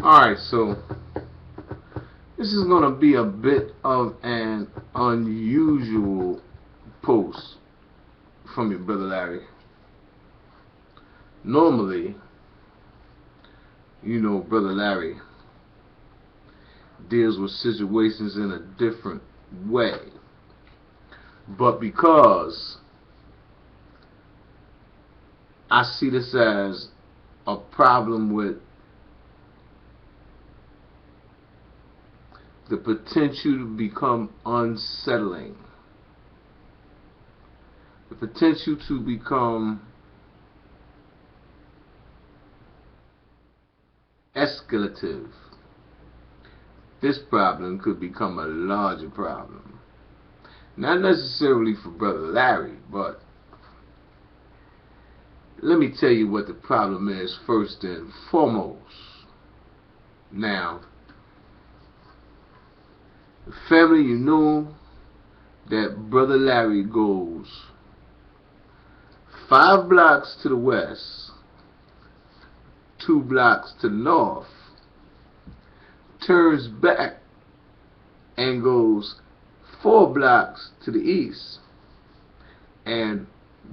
Alright, so this is going to be a bit of an unusual post from your brother Larry. Normally, brother Larry deals with situations in a different way. But because I see this as a problem with the potential to become unsettling, the potential to become escalative, this problem could become a larger problem. Not necessarily for Brother Larry, but let me tell you what the problem is first and foremost. Now, the family, you know that Brother Larry goes 5 blocks to the west, 2 blocks to the north, turns back and goes 4 blocks to the east and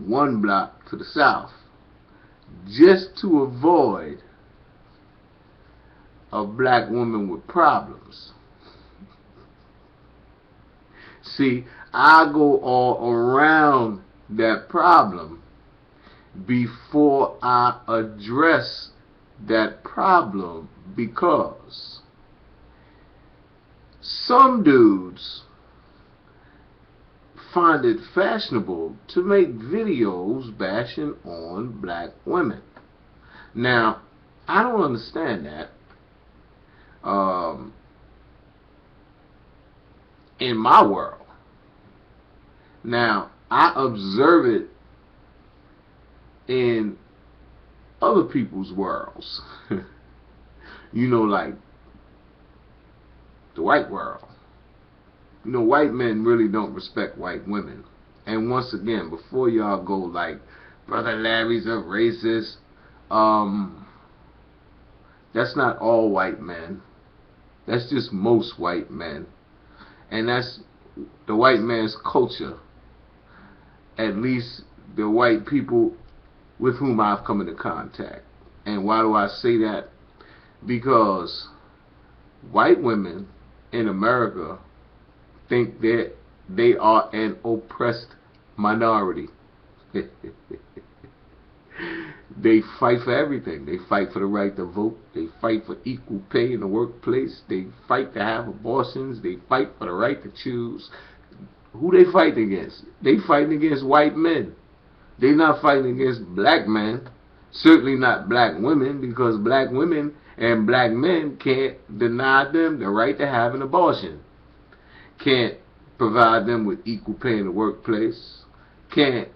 1 block to the south, just to avoid a black woman with problems. See, I go all around that problem before I address that problem, because some dudes find it fashionable to make videos bashing on black women. Now, I don't understand that. In my world. Now, I observe it in other people's worlds. Like the white world. White men really don't respect white women. And once again, before y'all go like, Brother Larry's a racist, that's not all white men. That's just most white men. And that's the white man's culture. At least the white people with whom I've come into contact. And why do I say that? Because white women in America think that they are an oppressed minority. They fight for everything. They fight for the right to vote. They fight for equal pay in the workplace. They fight to have abortions. They fight for the right to choose. Who they fighting against? They fighting against white men. They're not fighting against black men. Certainly not black women, because black women and black men can't deny them the right to have an abortion. Can't provide them with equal pay in the workplace. Can't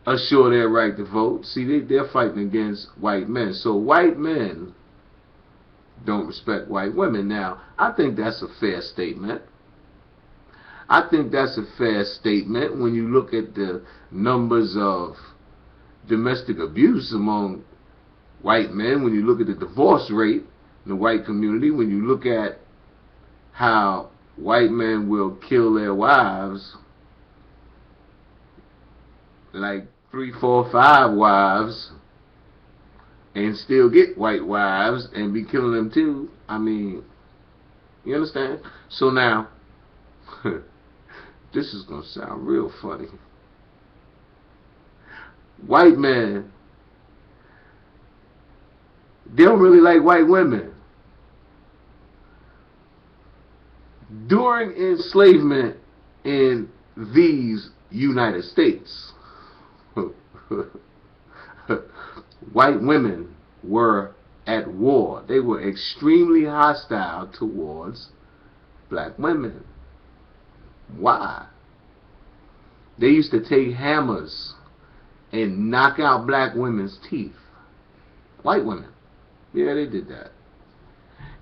assure their right to vote. See, they're fighting against white men. So white men don't respect white women. Now, I think that's a fair statement. I think that's a fair statement when you look at the numbers of domestic abuse among white men, when you look at the divorce rate in the white community, when you look at how white men will kill their wives, like 3, 4, 5 wives, and still get white wives and be killing them too. I mean, you understand? So now, this is going to sound real funny. White men, they don't really like white women. During enslavement in these United States. White women were at war. They were extremely hostile towards black women. Why? They used to take hammers and knock out black women's teeth. White women. Yeah, they did that.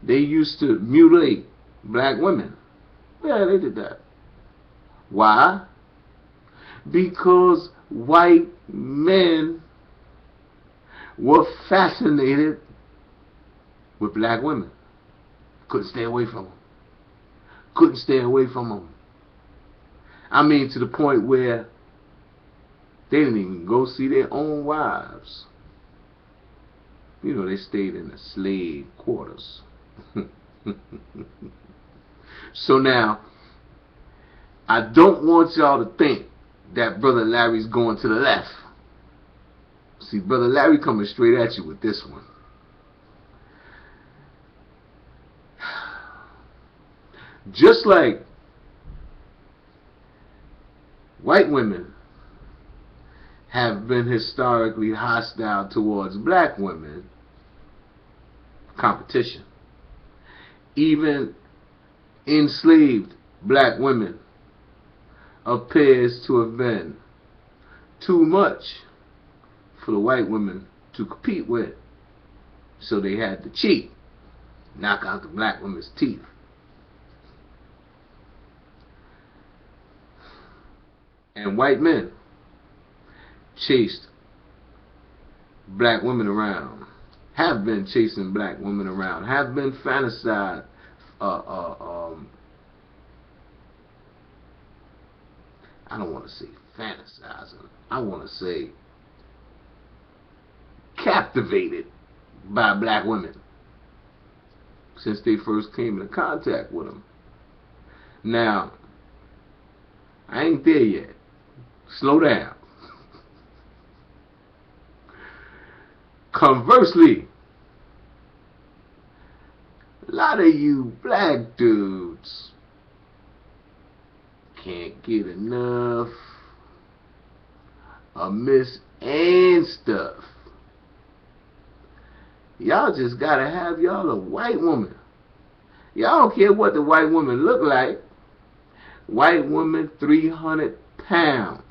They used to mutilate black women. Yeah, they did that. Why? Because white men were fascinated with black women. Couldn't stay away from them. Couldn't stay away from them. I mean, to the point where they didn't even go see their own wives. You know, they stayed in the slave quarters. So now, I don't want y'all to think that Brother Larry's going to the left. See, Brother Larry coming straight at you with this one. Just like white women have been historically hostile towards black women, competition. Even enslaved black women appears to have been too much for the white women to compete with. So they had to cheat, knock out the black women's teeth. And white men chased black women around, have been chasing black women around, have been fantasized, I don't want to say fantasizing, I want to say captivated by black women since they first came into contact with them. Now, I ain't there yet. Slow down. Conversely, a lot of you black dudes can't get enough of Miss Ann stuff. Y'all just gotta have y'all a white woman. Y'all don't care what the white woman look like. White woman 300 pounds.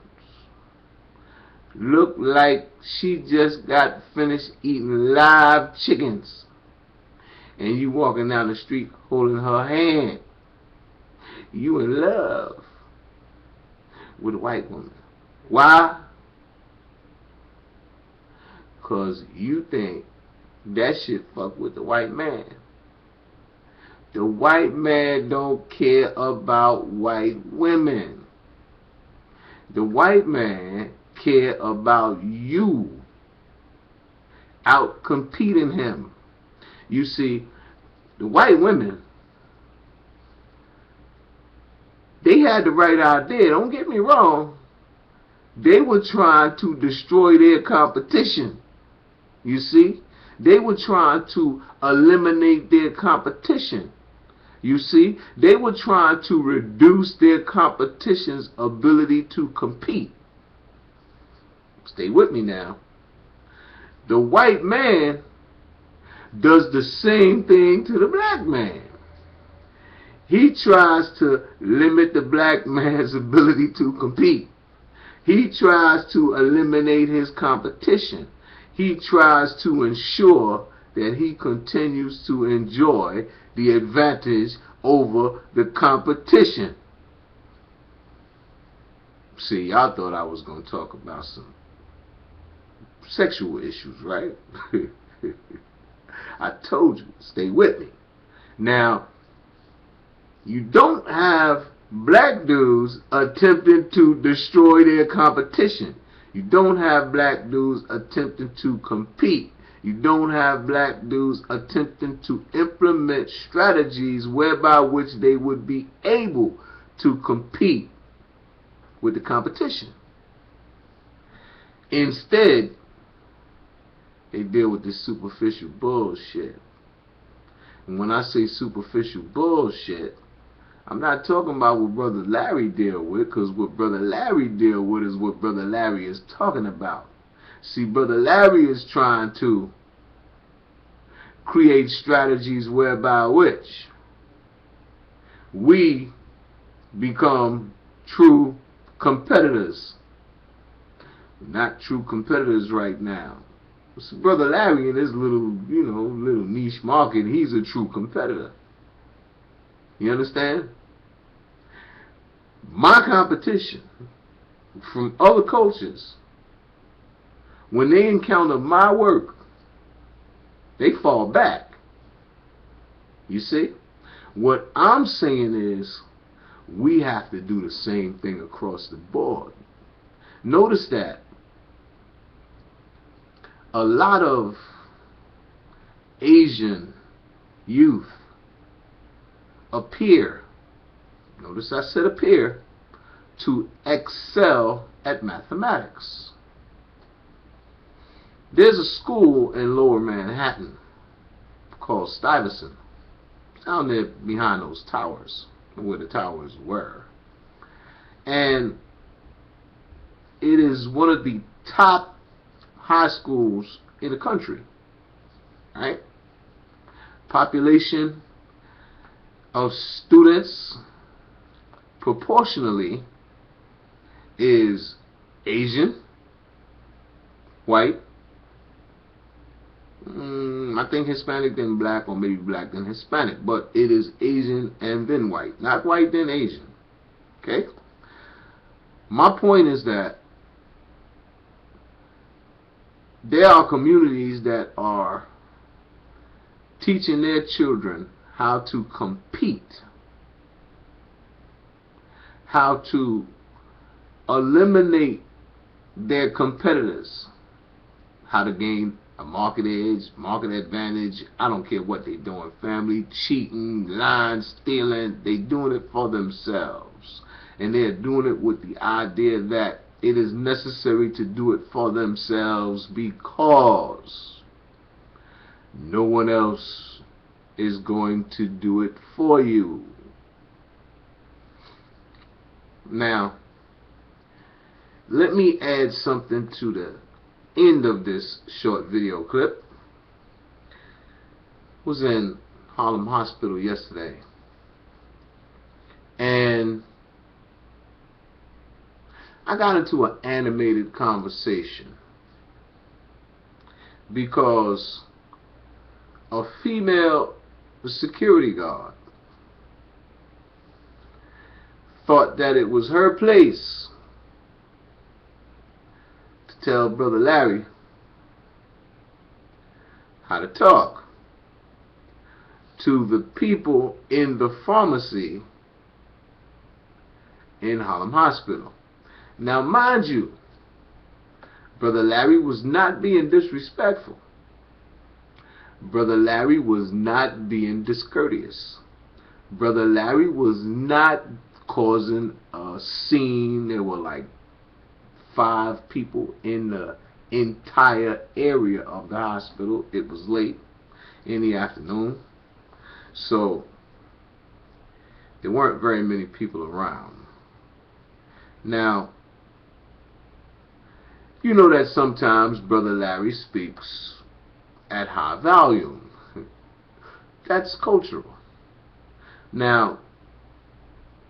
Look like she just got finished eating live chickens. And you walking down the street holding her hand. You in love with a white woman. Why? Because you think that shit fuck with the white man. The white man don't care about white women. The white man care about you out competing him. You see, the white women, they had the right idea. Don't get me wrong. They were trying to destroy their competition. You see, they were trying to eliminate their competition. You see, they were trying to reduce their competition's ability to compete. Stay with me now. The white man does the same thing to the black man. He tries to limit the black man's ability to compete. He tries to eliminate his competition. He tries to ensure that he continues to enjoy the advantage over the competition. See, y'all thought I was going to talk about some sexual issues, right? I told you, stay with me. Now, you don't have black dudes attempting to destroy their competition. You don't have black dudes attempting to compete. You don't have black dudes attempting to implement strategies whereby which they would be able to compete with the competition. Instead, they deal with this superficial bullshit. And when I say superficial bullshit, I'm not talking about what Brother Larry deal with, because what Brother Larry deal with is what Brother Larry is talking about. See, Brother Larry is trying to create strategies whereby which we become true competitors. Not true competitors right now. So Brother Larry in his little, little niche market, he's a true competitor. You understand? My competition from other cultures, when they encounter my work, they fall back. You see? What I'm saying is, we have to do the same thing across the board. Notice that a lot of Asian youth appear, notice I said appear, to excel at mathematics. There's a school in Lower Manhattan called Stuyvesant, down there behind those towers, where the towers were. And it is one of the top high schools in the country. Right? Population of students proportionally is Asian, white, I think Hispanic then black, or maybe black then Hispanic, but it is Asian and then white, not white then Asian. Okay? My point is that there are communities that are teaching their children how to compete, how to eliminate their competitors, how to gain a market edge, market advantage. I don't care what they're doing, family, cheating, lying, stealing, they're doing it for themselves. And they're doing it with the idea that it is necessary to do it for themselves because no one else is going to do it for you. Now, let me add something to the end of this short video clip. Was in Harlem Hospital yesterday, and I got into an animated conversation because a female security guard thought that it was her place to tell Brother Larry how to talk to the people in the pharmacy in Harlem Hospital. Now, mind you, Brother Larry was not being disrespectful. Brother Larry was not being discourteous. Brother Larry was not causing a scene. There were like 5 people in the entire area of the hospital. It was late in the afternoon, so there weren't very many people around. Now, you know that sometimes Brother Larry speaks at high volume. That's cultural. Now,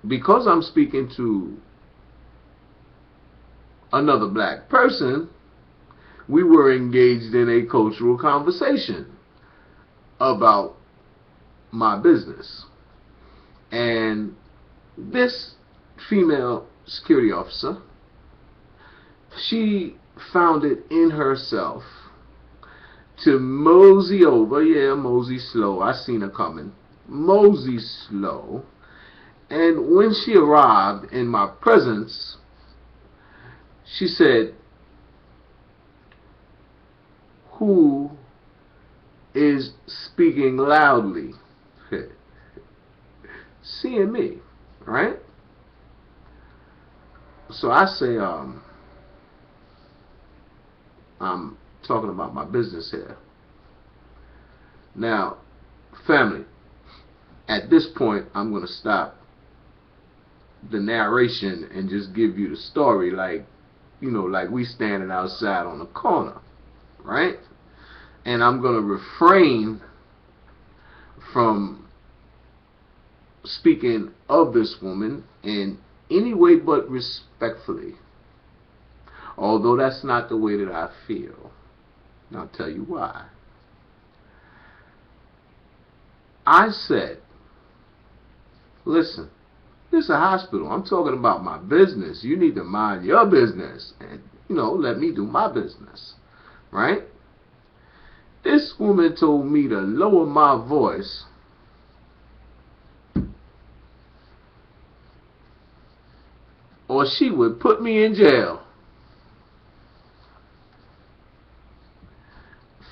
because I'm speaking to another black person, we were engaged in a cultural conversation about my business. And this female security officer, she found it in herself to mosey over, mosey slow, I seen her coming, mosey slow, and when she arrived in my presence, she said, "Who is speaking loudly?" Seeing me, right? So I say, I'm talking about my business here. Now, family, at this point, I'm going to stop the narration and just give you the story like, like we standing outside on the corner, right? And I'm going to refrain from speaking of this woman in any way but respectfully. Although that's not the way that I feel. And I'll tell you why. I said, listen, this is a hospital. I'm talking about my business. You need to mind your business and, let me do my business. Right? This woman told me to lower my voice or she would put me in jail.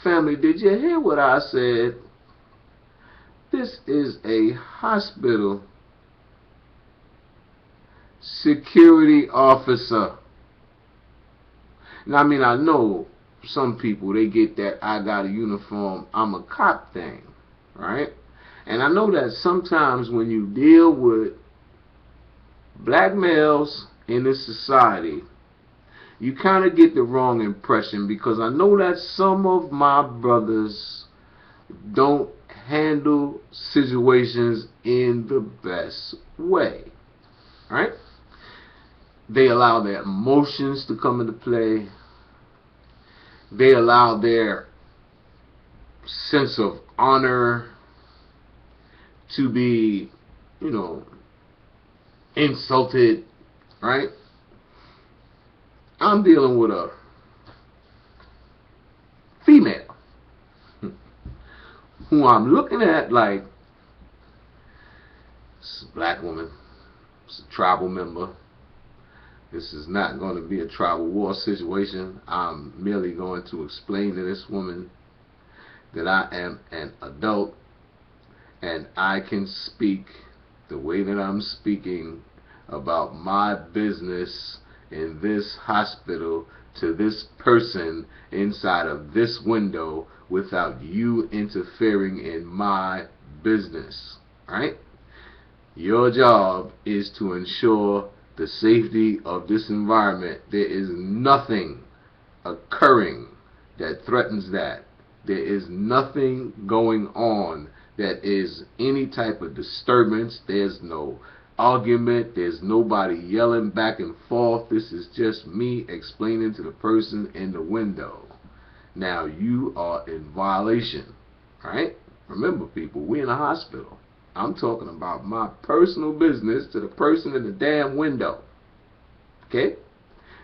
Family, did you hear what I said? This is a hospital security officer. Now, I know some people, they get that I got a uniform, I'm a cop thing, right? And I know that sometimes when you deal with black males in this society, you kind of get the wrong impression, because I know that some of my brothers don't handle situations in the best way, right? They allow their emotions to come into play. They allow their sense of honor to be, insulted, right? I'm dealing with a female who I'm looking at like, this is a black woman, it's a tribal member. This is not going to be a tribal war situation. I'm merely going to explain to this woman that I am an adult and I can speak the way that I'm speaking about my business in this hospital to this person inside of this window without you interfering in my business, right? Your job is to ensure the safety of this environment. There is nothing occurring that threatens that. There is nothing going on that is any type of disturbance. There's no argument. There's nobody yelling back and forth. This is just me explaining to the person in the window. Now you are in violation, right? Remember, people, we in a hospital. I'm talking about my personal business to the person in the damn window. Okay?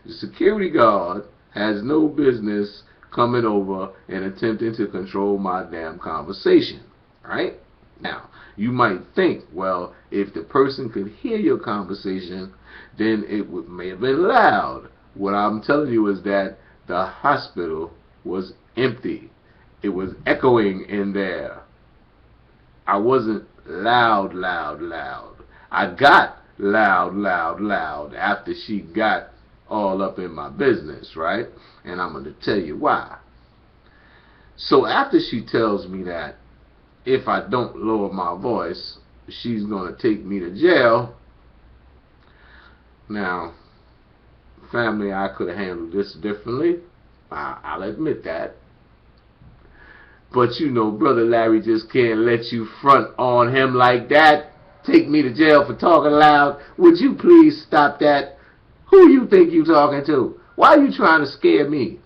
The security guard has no business coming over and attempting to control my damn conversation. Right? Now, you might think, well, if the person could hear your conversation, then it may have been loud. What I'm telling you is that the hospital was empty. It was echoing in there. I wasn't loud. I got loud after she got all up in my business, right? And I'm going to tell you why. So after she tells me that if I don't lower my voice, she's going to take me to jail. Now, family, I could have handled this differently. I'll admit that. But Brother Larry just can't let you front on him like that. Take me to jail for talking loud. Would you please stop that? Who you think you talking to? Why are you trying to scare me?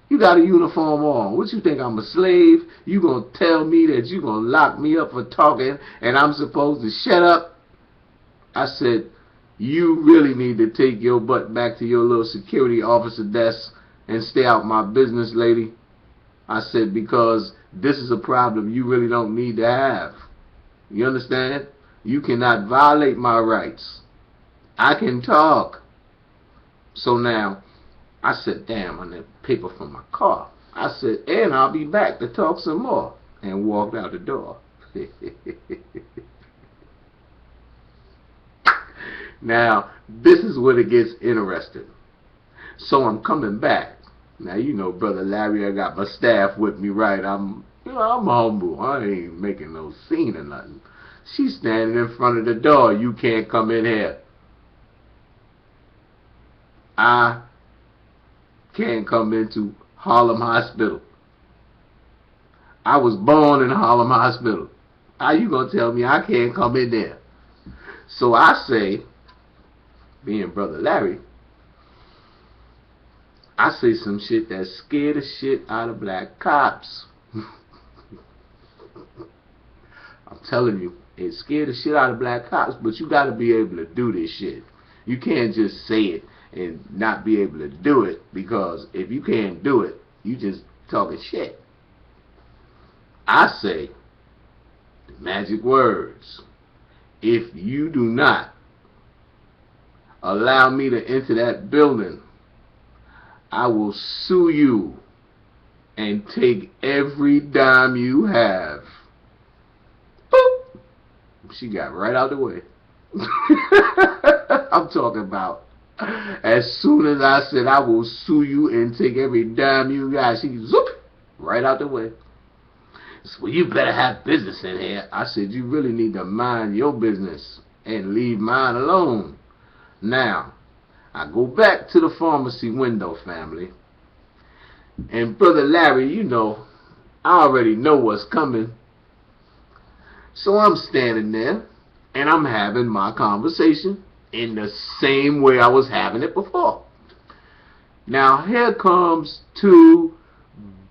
You got a uniform on. What you think, I'm a slave? You gonna tell me that you gonna lock me up for talking and I'm supposed to shut up? I said, you really need to take your butt back to your little security officer desk and stay out my business, lady. I said, because this is a problem you really don't need to have. You understand? You cannot violate my rights. I can talk. So now, I said, damn, on that paper from my car. I said, and I'll be back to talk some more. And walked out the door. Now, this is where it gets interesting. So I'm coming back. Now, Brother Larry, I got my staff with me, right? I'm humble. I ain't making no scene or nothing. She's standing in front of the door. You can't come in here. I can't come into Harlem Hospital. I was born in Harlem Hospital. How you gonna tell me I can't come in there? So I say, being Brother Larry, I say some shit that scare the shit out of black cops. I'm telling you, it scared the shit out of black cops, but you gotta be able to do this shit. You can't just say it and not be able to do it, because if you can't do it, you just talking shit. I say the magic words. If you do not allow me to enter that building, I will sue you and take every dime you have. Boop. She got right out the way. I'm talking about as soon as I said I will sue you and take every dime you got, she zoop right out the way. So, well, you better have business in here. I said, you really need to mind your business and leave mine alone. Now, I go back to the pharmacy window, family. And Brother Larry, you know, I already know what's coming. So I'm standing there, and I'm having my conversation in the same way I was having it before. Now, here comes two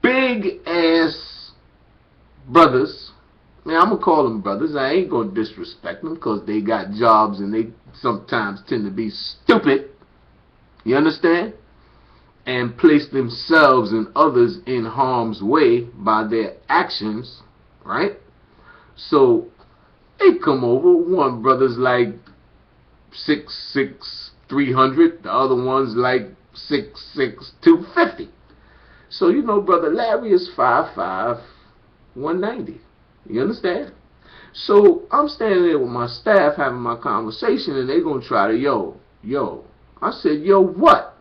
big-ass brothers. Now, I'm going to call them brothers. I ain't going to disrespect them because they got jobs and they sometimes tend to be stupid. You understand? And place themselves and others in harm's way by their actions, right? So they come over. One brother's like 6'6", 300. The other one's like 6'6", 250. So, you know, Brother Larry is 5'5", 190. You understand? So I'm standing there with my staff having my conversation, and they're going to try to, yo. I said, yo, what?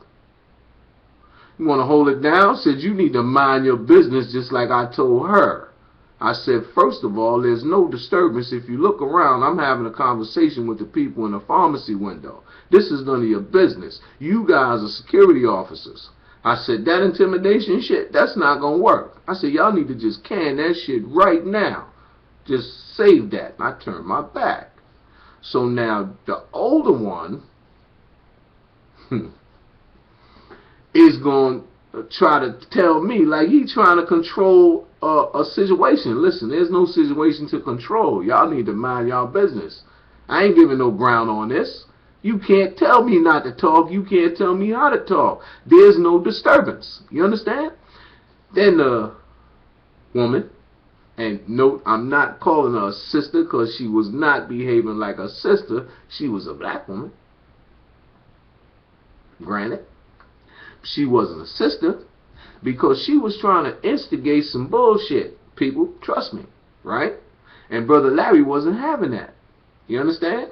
You want to hold it down? I said, you need to mind your business just like I told her. I said, first of all, there's no disturbance. If you look around, I'm having a conversation with the people in the pharmacy window. This is none of your business. You guys are security officers. I said, that intimidation shit, that's not going to work. I said, y'all need to just can that shit right now. Just save that. And I turned my back. So now the older one is going to try to tell me, like he trying to control a situation. Listen, there's no situation to control. Y'all need to mind y'all business. I ain't giving no ground on this. You can't tell me not to talk. You can't tell me how to talk. There's no disturbance. You understand? Then the woman, and note, I'm not calling her a sister because she was not behaving like a sister. She was a black woman. Granted, she wasn't a sister because she was trying to instigate some bullshit. People, trust me, right? And Brother Larry wasn't having that. You understand?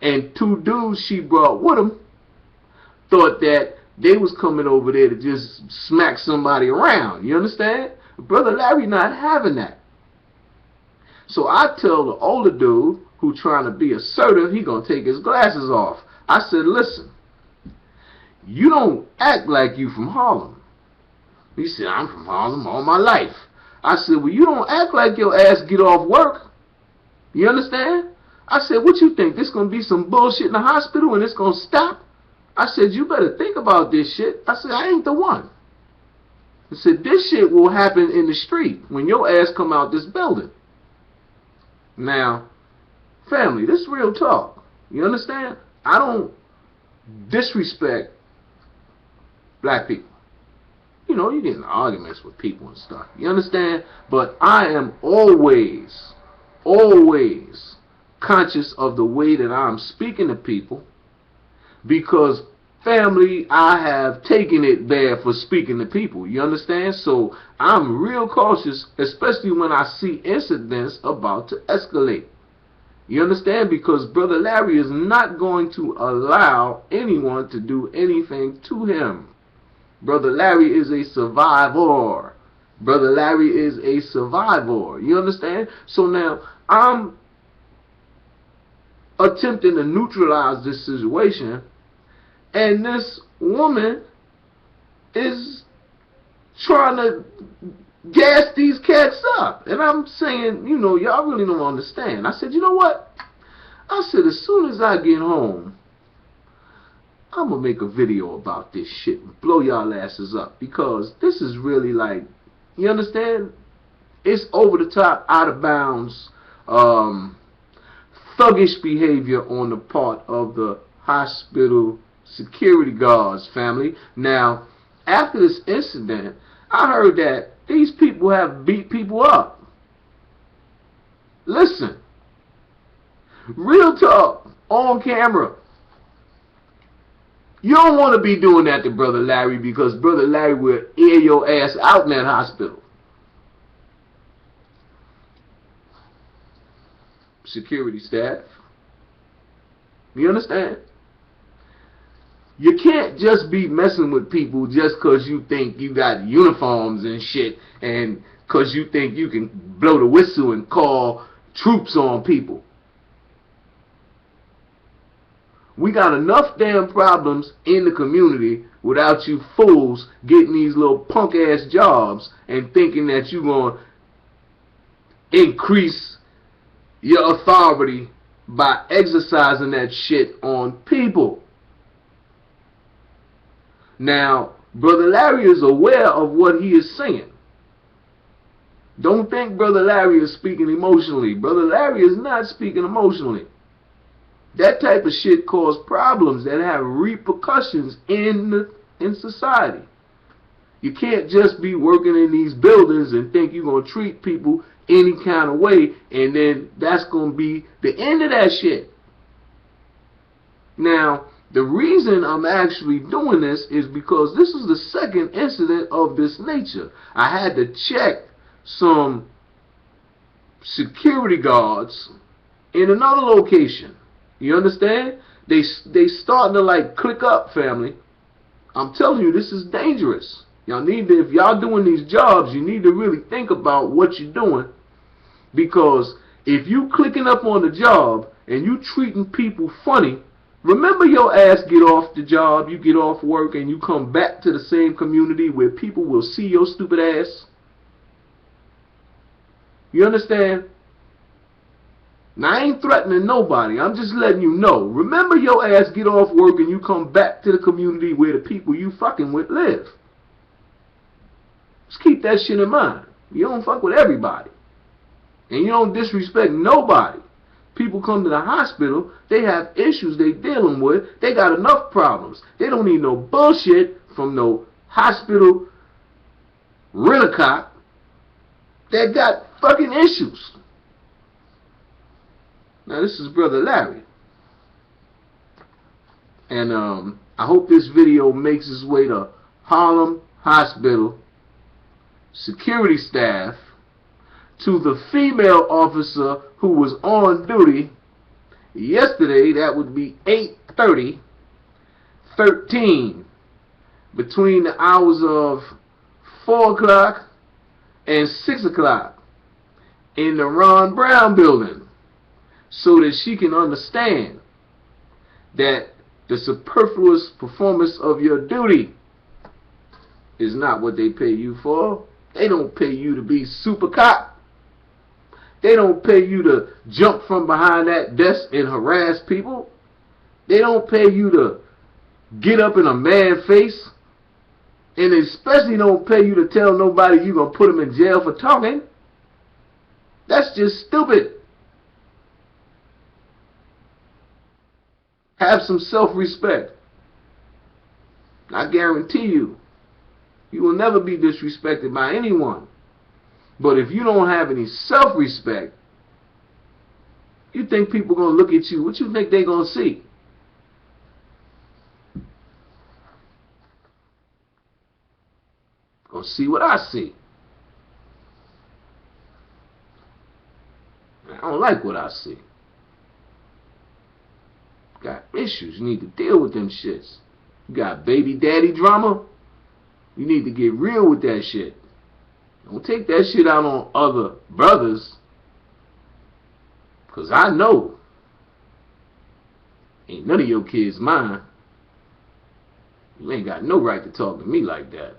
And two dudes she brought with him thought that they was coming over there to just smack somebody around. You understand? Brother Larry not having that. So I tell the older dude who trying to be assertive, he gonna take his glasses off. I said, listen, you don't act like you from Harlem. He said, I'm from Harlem all my life. I said, well, you don't act like your ass get off work. You understand? I said, what you think? This going to be some bullshit in the hospital and it's going to stop? I said, you better think about this shit. I said, I ain't the one. I said, this shit will happen in the street when your ass come out this building. Now, family, this is real talk. You understand? I don't disrespect black people. You know, you get in arguments with people and stuff. You understand? But I am always conscious of the way that I'm speaking to people, because family, I have taken it bad for speaking to people. You understand? So I'm real cautious, especially when I see incidents about to escalate. You understand? Because Brother Larry is not going to allow anyone to do anything to him. Brother Larry is a survivor. Brother Larry is a survivor. You understand? So now I'm attempting to neutralize this situation And this woman is trying to gas these cats up. And I'm saying, you know, y'all really don't understand. I said, you know what? I said, as soon as I get home, I'm going to make a video about this shit and blow y'all asses up. Because this is really like, you understand? It's over the top, out of bounds, thuggish behavior on the part of the hospital security guards, family. Now, after this incident, I heard that these people have beat people up. Listen. Real talk. On camera. You don't want to be doing that to Brother Larry, because Brother Larry will air your ass out in that hospital. Security staff. You understand? You can't just be messing with people just because you think you got uniforms and shit, and because you think you can blow the whistle and call troops on people. We got enough damn problems in the community without you fools getting these little punk ass jobs and thinking that you're going to increase your authority by exercising that shit on people. Now, Brother Larry is aware of what he is saying. Don't think Brother Larry is speaking emotionally. Brother Larry is not speaking emotionally. That type of shit cause problems that have repercussions in society. You can't just be working in these buildings and think you're going to treat people any kind of way, and then that's going to be the end of that shit. Now, the reason I'm actually doing this is because this is the second incident of this nature. I had to check some security guards in another location. You understand? They starting to like click up, family. I'm telling you, this is dangerous. Y'all need to, if y'all doing these jobs, you need to really think about what you're doing. Because if you clicking up on the job and you treating people funny, remember your ass get off the job, you get off work, and you come back to the same community where people will see your stupid ass. You understand? Now, I ain't threatening nobody. I'm just letting you know. Remember your ass get off work and you come back to the community where the people you fucking with live. Just keep that shit in mind. You don't fuck with everybody. And you don't disrespect nobody. People come to the hospital, they have issues they dealing with. They got enough problems. They don't need no bullshit from no hospital rent-a-cop that got fucking issues. Now, this is Brother Larry. And I hope this video makes its way to Harlem Hospital security staff, to the female officer who was on duty yesterday. That would be 8:30-13, between the hours of 4 o'clock and 6 o'clock in the Ron Brown building, so that she can understand that the superfluous performance of your duty is not what they pay you for. They don't pay you to be super cop. They don't pay you to jump from behind that desk and harass people. They don't pay you to get up in a man face. And especially don't pay you to tell nobody you're going to put them in jail for talking. That's just stupid. Have some self-respect. I guarantee you, you will never be disrespected by anyone. But if you don't have any self-respect, you think people going to look at you, what you think they going to see? Going to see what I see. I don't like what I see. Got issues. You need to deal with them shits. You got baby daddy drama. You need to get real with that shit. Don't take that shit out on other brothers. Because I know ain't none of your kids mine. You ain't got no right to talk to me like that.